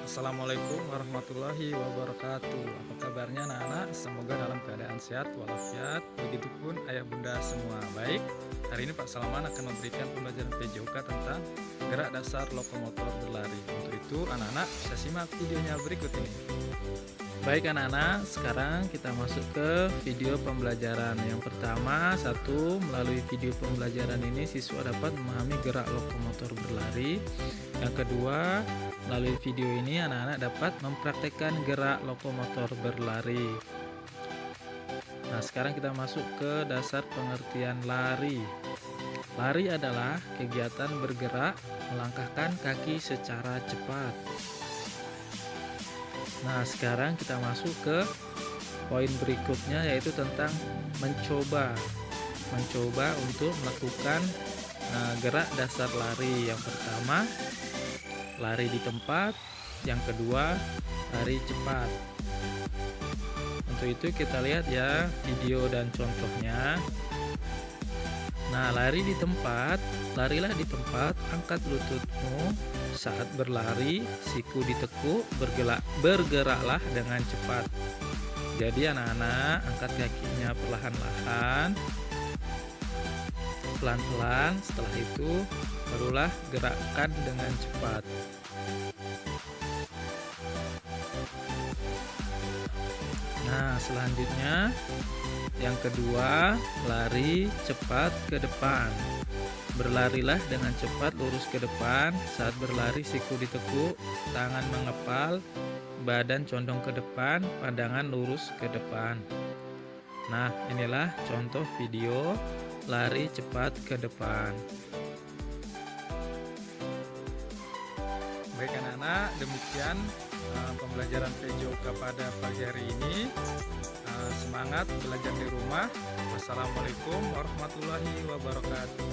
Assalamualaikum warahmatullahi wabarakatuh. Apa kabarnya anak-anak? Semoga dalam keadaan sehat walafiat. Begitupun ayah bunda semua. Baik, hari ini Pak Salaman akan memberikan pembelajaran PJOK tentang gerak dasar lokomotor berlari. Untuk itu anak-anak bisa simak videonya berikut ini. Baik anak-anak, sekarang kita masuk ke video pembelajaran. Yang pertama, melalui video pembelajaran ini siswa dapat memahami gerak lokomotor berlari. Yang kedua, melalui video ini anak-anak dapat mempraktekkan gerak lokomotor berlari. Nah, sekarang kita masuk ke dasar pengertian lari. Lari adalah kegiatan bergerak melangkahkan kaki secara cepat. Nah, sekarang kita masuk ke poin berikutnya, yaitu tentang mencoba untuk melakukan gerak dasar lari. Yang pertama, lari di tempat. Yang kedua, lari cepat. Untuk itu kita lihat ya video dan contohnya. Nah, lari di tempat. Larilah di tempat, angkat lututmu saat berlari, siku ditekuk, bergeraklah dengan cepat. Jadi anak-anak angkat kakinya perlahan-lahan, pelan-pelan. Setelah itu barulah gerakkan dengan cepat. Nah, selanjutnya yang kedua, lari cepat ke depan. Berlarilah dengan cepat lurus ke depan. Saat berlari siku ditekuk, tangan mengepal, badan condong ke depan, pandangan lurus ke depan. Nah, inilah contoh video lari cepat ke depan. Baik anak-anak, demikian pembelajaran PJOK pada pagi hari ini. Semangat belajar di rumah. Wassalamualaikum warahmatullahi wabarakatuh.